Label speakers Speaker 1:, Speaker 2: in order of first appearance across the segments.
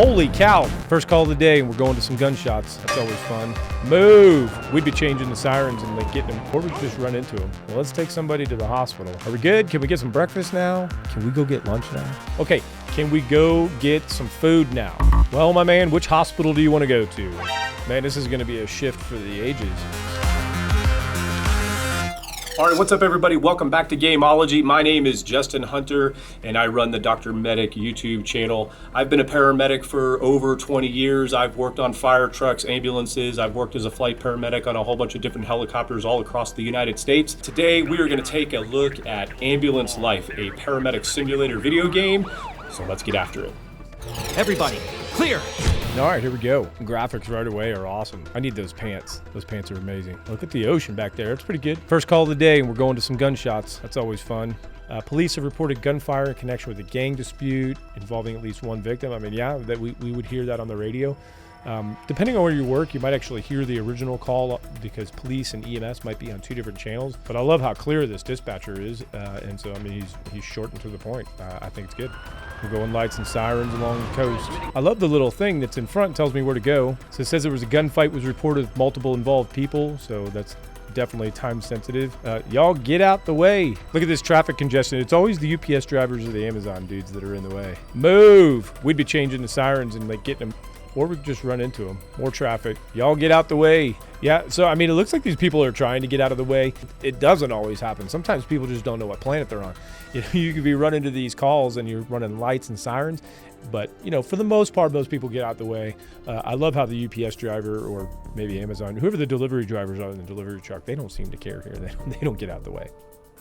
Speaker 1: Holy cow. First call of the day, and we're going to some gunshots. That's always fun. Move. We'd be changing the sirens and like getting them, or we'd just run into them. Well, let's take somebody to the hospital. Are we good? Can we get some breakfast now? Can we go get lunch now? Okay, can we go get some food now? Well, my man, which hospital do you want to go to? Man, this is going to be a shift for the ages. All right, what's up, everybody? Welcome back to Gamology. My name is Justin Hunter, and I run the Dr. Medic YouTube channel. I've been a paramedic for over 20 years. I've worked on fire trucks, ambulances. I've worked as a flight paramedic on a whole bunch of different helicopters all across the United States. Today, we are going to take a look at Ambulance Life, a Paramedic Simulator video game. So let's get after it.
Speaker 2: Everybody, clear!
Speaker 1: All right, here we go. Graphics right away are awesome. I need those pants. Those pants are amazing. Look at the ocean back there. It's pretty good. First call of the day, and we're going to some gunshots. That's always fun. Police have reported gunfire in connection with a gang dispute involving at least one victim. I mean, yeah, that we would hear that on the radio. Depending on where you work, you might actually hear the original call because police and EMS might be on two different channels. But I love how clear this dispatcher is, and so I mean he's short and to the point. I think it's good. We're going lights and sirens along the coast. I love the little thing that's in front, tells me where to go. So it says there was a gunfight was reported with multiple involved people, so that's definitely time sensitive. Y'all get out the way. Look at this traffic congestion. It's always the UPS drivers or the Amazon dudes that are in the way. Move. We'd be changing the sirens and like getting them, or we just run into them. More traffic. Y'all get out the way. Yeah, so I mean, it looks like these people are trying to get out of the way. It doesn't always happen. Sometimes people just don't know what planet they're on. You know, you could be running to these calls and you're running lights and sirens, but you know, for the most part, most people get out the way. I love how the UPS driver or maybe Amazon, whoever the delivery drivers are in the delivery truck, they don't seem to care here. They don't get out the way.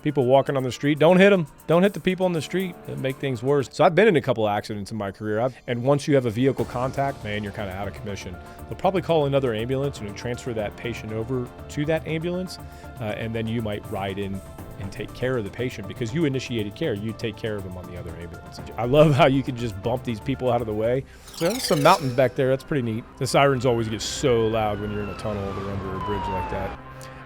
Speaker 1: People walking on the street, don't hit them. Don't hit the people on the street. It'll make things worse. So I've been in a couple of accidents in my career. And once you have a vehicle contact, man, you're kind of out of commission. They'll probably call another ambulance and transfer that patient over to that ambulance. And then you might ride in and take care of the patient because you initiated care. You take care of them on the other ambulance. I love how you can just bump these people out of the way. So there's some mountains back there. That's pretty neat. The sirens always get so loud when you're in a tunnel or under a bridge like that.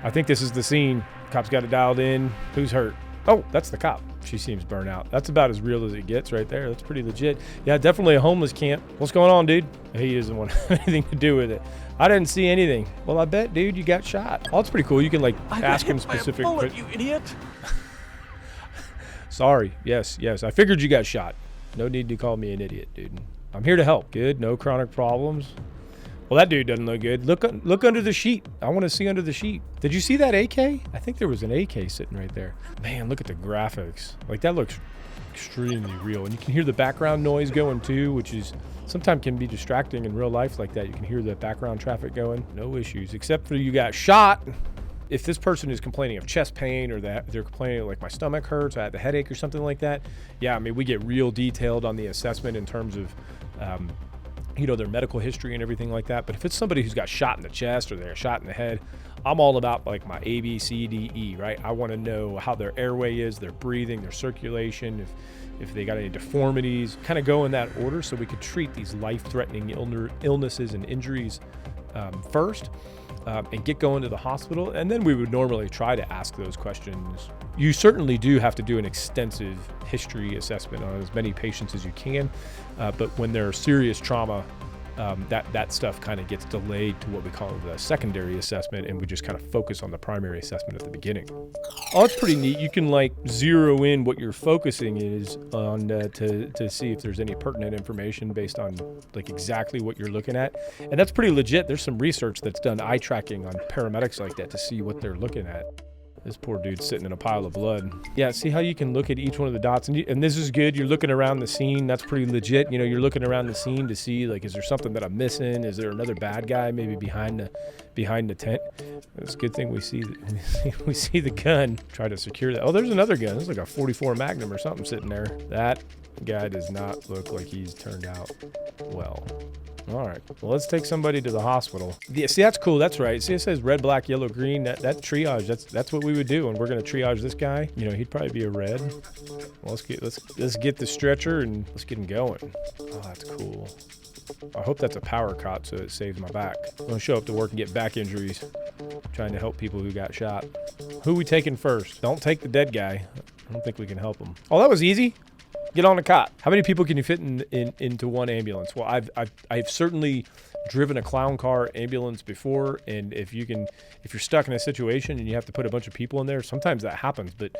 Speaker 1: I think this is the scene. Cop's got it dialed in. Who's hurt? Oh, that's the cop. She seems burnt out. That's about as real as it gets right there. That's pretty legit. Yeah, definitely a homeless camp. What's going on, dude? He doesn't want anything to do with it. I didn't see anything. Well, I bet, dude, you got shot. Oh, that's pretty cool. You can like ask him specific.
Speaker 2: Bullet, you idiot.
Speaker 1: Sorry. Yes. I figured you got shot. No need to call me an idiot, dude. I'm here to help. Good. No chronic problems. Well, that dude doesn't look good. Look under the sheet. I want to see under the sheet. Did you see that AK? I think there was an AK sitting right there. Man, look at the graphics. Like, that looks extremely real. And you can hear the background noise going too, which is sometimes can be distracting in real life like that. You can hear the background traffic going. No issues, except for you got shot. If this person is complaining of chest pain or that they're complaining like my stomach hurts, I had a headache or something like that, yeah, I mean, we get real detailed on the assessment in terms of you know, their medical history and everything like that. But if it's somebody who's got shot in the chest or they're shot in the head, I'm all about like my A, B, C, D, E, right? I want to know how their airway is, their breathing, their circulation, if they got any deformities, kind of go in that order so we could treat these life-threatening illnesses and injuries first and get going to the hospital. And then we would normally try to ask those questions. You certainly do have to do an extensive history assessment on as many patients as you can. But when there's serious trauma, that stuff kind of gets delayed to what we call the secondary assessment, and we just kind of focus on the primary assessment at the beginning. Oh, it's pretty neat. You can like zero in what you're focusing is on to see if there's any pertinent information based on like exactly what you're looking at. And that's pretty legit. There's some research that's done eye tracking on paramedics like that to see what they're looking at. This poor dude's sitting in a pile of blood. Yeah, see how you can look at each one of the dots, and this is good. You're looking around the scene. That's pretty legit. You know, you're looking around the scene to see like, is there something that I'm missing? Is there another bad guy maybe behind the tent? It's a good thing we see the gun. Try to secure that. Oh, there's another gun. There's like a 44 Magnum or something sitting there. That guy does not look like he's turned out well. All right, well, let's take somebody to the hospital. Yeah, see, that's cool. That's right. See, it says red, black, yellow, green. That triage. That's what we would do, and we're gonna triage this guy. You know, he'd probably be a red. Well, let's get the stretcher and let's get him going. Oh, that's cool. I hope that's a power cot so it saves my back. I'm gonna show up to work and get back injuries. Trying to help people who got shot. Who we taking first? Don't take the dead guy. I don't think we can help him. Oh, that was easy. Get on the cot. How many people can you fit into one ambulance? Well, I've certainly driven a clown car ambulance before, and if you're stuck in a situation and you have to put a bunch of people in there, sometimes that happens. But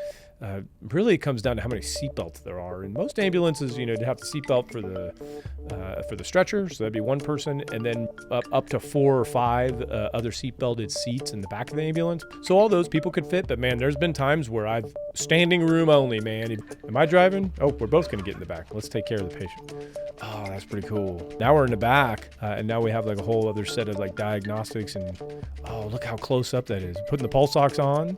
Speaker 1: really, it comes down to how many seatbelts there are. In most ambulances, you have the seatbelt for the stretcher, so that'd be one person, and then up to 4 or 5 other seatbelted seats in the back of the ambulance. So all those people could fit. But man, there's been times where I've standing room only. Man, am I driving? Oh, we're both gonna get in the back. Let's take care of the patient. Oh, that's pretty cool. Now we're in the back, and now we have like a whole other set of like diagnostics, and oh, look how close up that is. Putting the pulse ox on,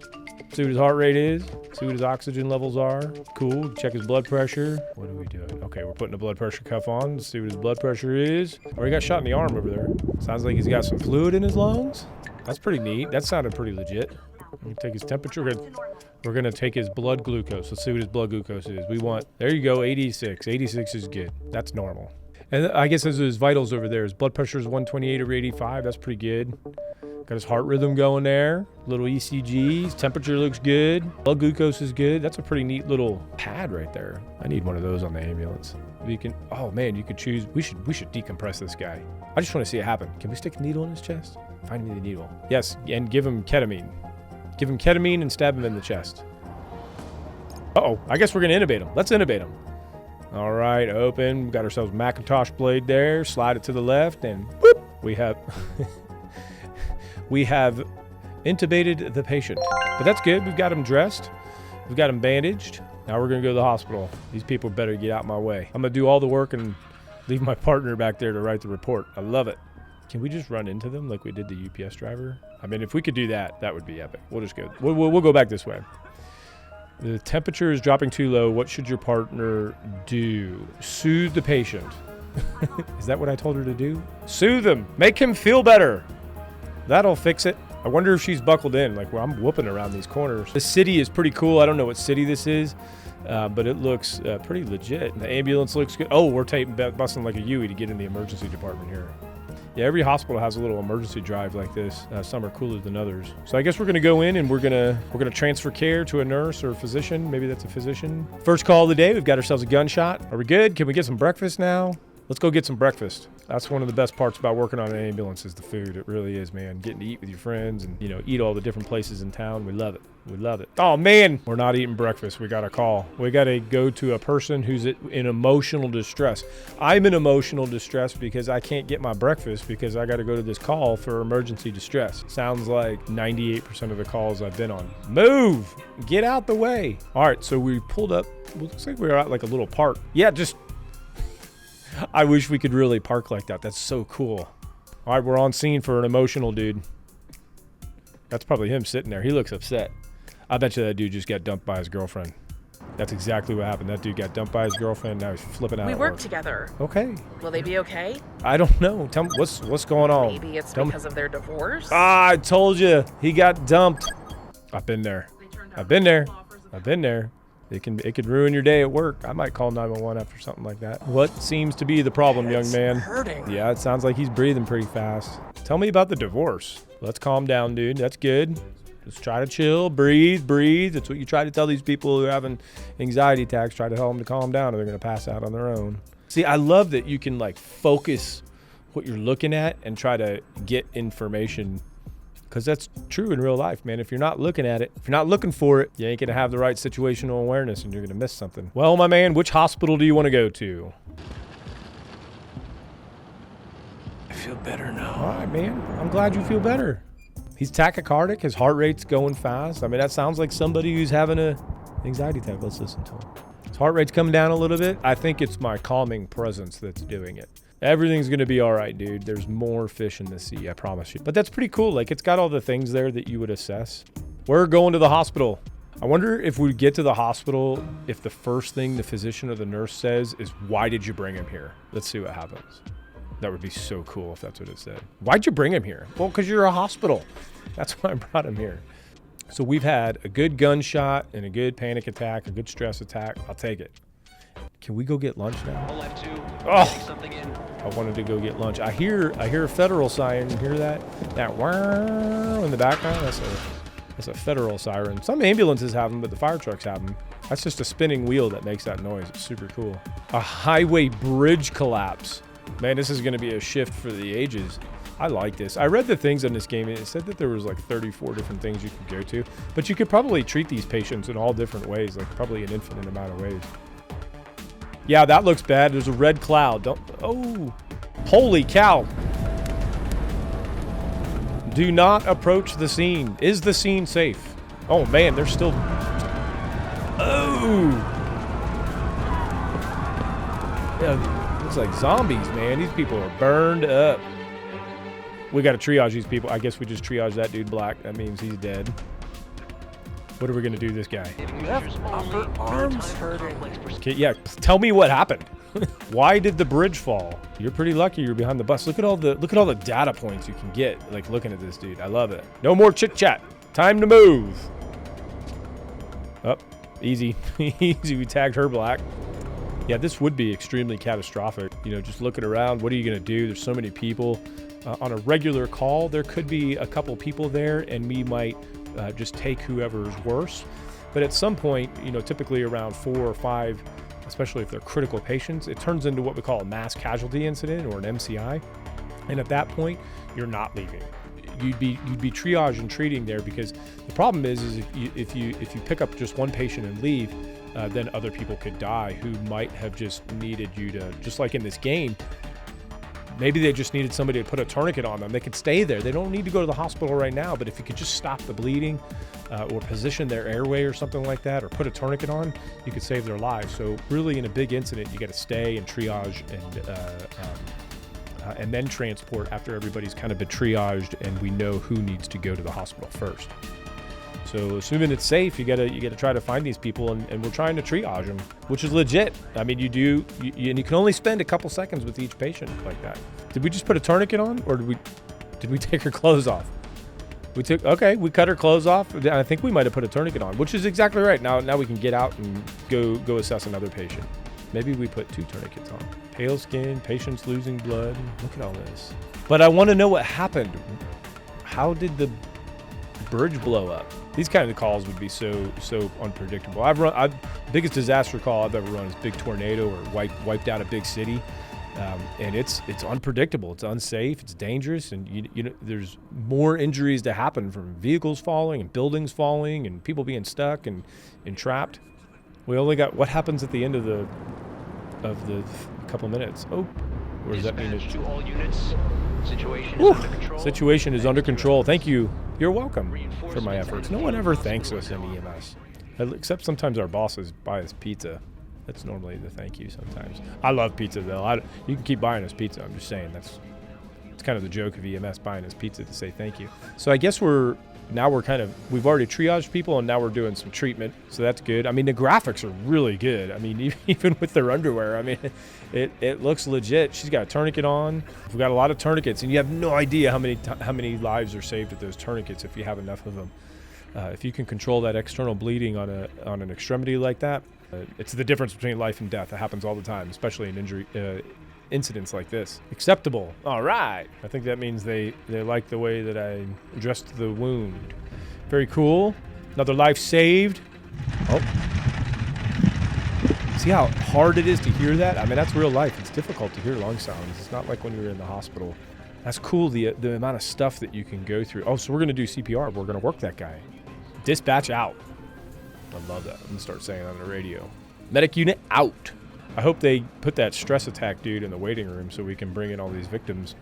Speaker 1: see what his heart rate is, see what his oxygen levels are. Cool. Check his blood pressure. What are we doing? Okay, we're putting a blood pressure cuff on. Let's see what his blood pressure is. Oh, he got shot in the arm over there. Sounds like he's got some fluid in his lungs. That's pretty neat. That sounded pretty legit. Let me take his temperature. We're gonna take his blood glucose. Let's see what his blood glucose is. There you go, 86. 86 is good. That's normal. And I guess those are his vitals over there. His blood pressure is 128 over 85. That's pretty good. Got his heart rhythm going there. Little ECGs. Temperature looks good. Blood glucose is good. That's a pretty neat little pad right there. I need one of those on the ambulance. Oh man, you could choose. We should decompress this guy. I just want to see it happen. Can we stick a needle in his chest? Find me the needle. Yes, and give him ketamine. Give him ketamine and stab him in the chest. Uh-oh, I guess we're gonna intubate him. Let's intubate him. All right, open. Got ourselves a Macintosh blade there. Slide it to the left, and whoop, we have intubated the patient. But that's good. We've got him dressed. We've got him bandaged. Now we're gonna go to the hospital. These people better get out my way. I'm gonna do all the work and leave my partner back there to write the report. I love it. Can we just run into them like we did the UPS driver? I mean, if we could do that, that would be epic. We'll just go. We'll go back this way. The temperature is dropping too low. What should your partner do? Soothe the patient. Is that what I told her to do? Soothe him. Make him feel better. That'll fix it. I wonder if she's buckled in. Like, well, I'm whooping around these corners. The city is pretty cool. I don't know what city this is, but it looks pretty legit. The ambulance looks good. Oh, we're busting like a Yui to get in the emergency department here. Yeah, every hospital has a little emergency drive like this. Some are cooler than others. So I guess we're gonna go in and we're gonna transfer care to a nurse or a physician. Maybe that's a physician. First call of the day. We've got ourselves a gunshot. Are we good? Can we get some breakfast now? Let's go get some breakfast. That's one of the best parts about working on an ambulance is the food. It really is, man. Getting to eat with your friends and, eat all the different places in town. We love it. We love it. Oh, man. We're not eating breakfast. We got a call. We got to go to a person who's in emotional distress. I'm in emotional distress because I can't get my breakfast because I got to go to this call for emergency distress. Sounds like 98% of the calls I've been on. Move! Get out the way. All right, so we pulled up. Looks like we were at like a little park. Yeah, I wish we could really park like that. That's so cool. All right, we're on scene for an emotional dude. That's probably him sitting there. He looks upset. I bet you that dude just got dumped by his girlfriend. That's exactly what happened. That dude got dumped by his girlfriend. Now he's flipping out.
Speaker 3: We work together.
Speaker 1: Okay.
Speaker 3: Will they be okay?
Speaker 1: I don't know. Tell me what's going on.
Speaker 3: Maybe it's because of their divorce.
Speaker 1: Ah, I told you. He got dumped. I've been there. I've been there. It could ruin your day at work. I might call 911 after something like that. What seems to be the problem, young man?
Speaker 3: Hurting.
Speaker 1: Yeah, it sounds like he's breathing pretty fast. Tell me about the divorce. Let's calm down, dude. That's good. Just try to chill, breathe. That's what you try to tell these people who are having anxiety attacks. Try to tell them to calm down or they're going to pass out on their own. See, I love that you can like focus what you're looking at and try to get information. Because that's true in real life, man. If you're not looking at it, if you're not looking for it, you ain't going to have the right situational awareness and you're going to miss something. Well, my man, which hospital do you want to go to?
Speaker 2: I feel better now.
Speaker 1: All right, man. I'm glad you feel better. He's tachycardic. His heart rate's going fast. I mean, that sounds like somebody who's having an anxiety attack. Let's listen to him. His heart rate's coming down a little bit. I think it's my calming presence that's doing it. Everything's going to be all right, dude. There's more fish in the sea, I promise you. But that's pretty cool. Like, it's got all the things there that you would assess. We're going to the hospital. I wonder if we get to the hospital, if the first thing the physician or the nurse says is, why did you bring him here? Let's see what happens. That would be so cool if that's what it said. Why'd you bring him here? Well, because you're a hospital. That's why I brought him here. So we've had a good gunshot and a good panic attack, a good stress attack. I'll take it. Can we go get lunch now? Oh, I wanted to go get lunch. I hear a federal siren. You hear that? That wow in the background? That's a federal siren. Some ambulances have them, but the fire trucks have them. That's just a spinning wheel that makes that noise. It's super cool. A highway bridge collapse. Man, this is going to be a shift for the ages. I like this. I read the things in this game, and it said that there was like 34 different things you could go to, but you could probably treat these patients in all different ways, like probably an infinite amount of ways. Yeah, that looks bad. There's a red cloud. Oh, holy cow. Do not approach the scene. Is the scene safe? Oh man, they're still... Oh! Yeah, looks like zombies, man. These people are burned up. We got to triage these people. I guess we just triage that dude black. That means he's dead. What are we going to do to this guy?
Speaker 3: Upper arms hurting.
Speaker 1: Okay, yeah, tell me what happened. Why did the bridge fall? You're pretty lucky you're behind the bus. Look at all the data points you can get, like looking at this dude. I love it. No more chit chat. Time to move. Up, easy, easy. We tagged her black. Yeah, this would be extremely catastrophic. You know, just looking around. What are you gonna do? There's so many people. On a regular call, there could be a couple people there, and we might just take whoever's worse. But at some point, you know, typically around 4 or 5. Especially if they're critical patients, it turns into what we call a mass casualty incident or an MCI. And at that point, you're not leaving. You'd be triage and treating there, because the problem is if you pick up just one patient and leave, then other people could die who might have just needed you to, just like in this game, maybe they just needed somebody to put a tourniquet on them. They could stay there. They don't need to go to the hospital right now, but if you could just stop the bleeding or position their airway or something like that, or put a tourniquet on, you could save their lives. So really in a big incident, you got to stay and triage and then transport after everybody's kind of been triaged and we know who needs to go to the hospital first. So assuming it's safe, you gotta try to find these people, and we're trying to triage them, which is legit. I mean, and you can only spend a couple seconds with each patient like that. Did we just put a tourniquet on, or did we take her clothes off? We cut her clothes off. I think we might have put a tourniquet on, which is exactly right. Now we can get out and go assess another patient. Maybe we put 2 tourniquets on. Pale skin, patients losing blood. Look at all this. But I want to know what happened. How did the bridge blow up? These kind of calls would be so unpredictable. Biggest disaster call I've ever run is big tornado or wiped out a big city, and it's unpredictable. It's unsafe. It's dangerous, and you know there's more injuries to happen from vehicles falling and buildings falling and people being stuck and trapped. We only got what happens at the end of the couple minutes. Oh, or does that mean it's
Speaker 4: to all units? Situation is under control.
Speaker 1: Situation is under control. Thank you. You're welcome for my efforts. No one ever thanks us in EMS, except sometimes our bosses buy us pizza. That's normally the thank you sometimes. I love pizza though. You can keep buying us pizza. I'm just saying it's kind of the joke of EMS, buying us pizza to say thank you. So I guess we've already triaged people, and now we're doing some treatment. So that's good. I mean, the graphics are really good. I mean, even with their underwear, I mean, it looks legit. She's got a tourniquet on. We've got a lot of tourniquets, and you have no idea how many lives are saved with those tourniquets if you have enough of them. If you can control that external bleeding on an extremity like that, it's the difference between life and death. It happens all the time, especially in incidents like this. Acceptable. All right. I think that means they like the way that I addressed the wound. Very cool. Another life saved. Oh. See how hard it is to hear that? I mean, that's real life. It's difficult to hear lung sounds. It's not like when you're in the hospital. That's cool, the amount of stuff that you can go through. Oh, so we're going to do CPR. We're going to work that guy. Dispatch out. I love that. I'm going to start saying it on the radio. Medic unit out. I hope they put that stress attack dude in the waiting room so we can bring in all these victims.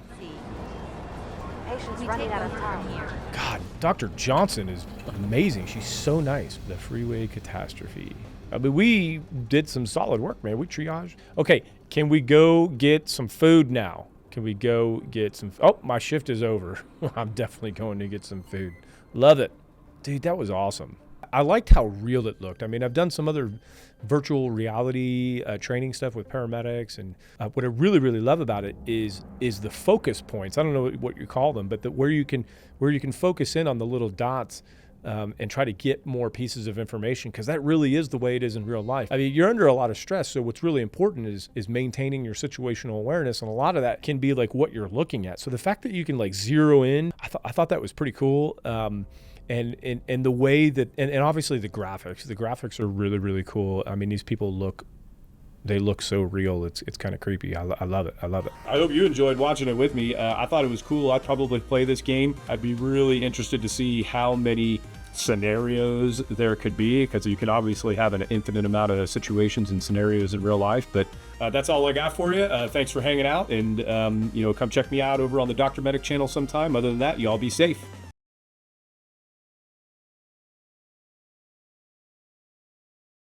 Speaker 5: Patients running out of time.
Speaker 1: God, Dr. Johnson is amazing. She's so nice. The freeway catastrophe. I mean, we did some solid work, man. We triaged. Okay, can we go get some food now? Can we go get some... Oh, my shift is over. I'm definitely going to get some food. Love it. Dude, that was awesome. I liked how real it looked. I mean, I've done some other virtual reality training stuff with paramedics, and what I really, really love about it is the focus points. I don't know what you call them, but where you can focus in on the little dots and try to get more pieces of information, because that really is the way it is in real life. I mean, you're under a lot of stress, so what's really important is maintaining your situational awareness, and a lot of that can be like what you're looking at. So the fact that you can like zero in, I thought that was pretty cool. and the way that, and obviously the graphics are really, really cool. I mean, these people look so real. It's kind of creepy. I love it. I love it. I hope you enjoyed watching it with me. I thought it was cool. I'd probably play this game. I'd be really interested to see how many scenarios there could be, because you can obviously have an infinite amount of situations and scenarios in real life. But that's all I got for you. Thanks for hanging out, and come check me out over on the Dr. Medic channel sometime. Other than that, y'all be safe.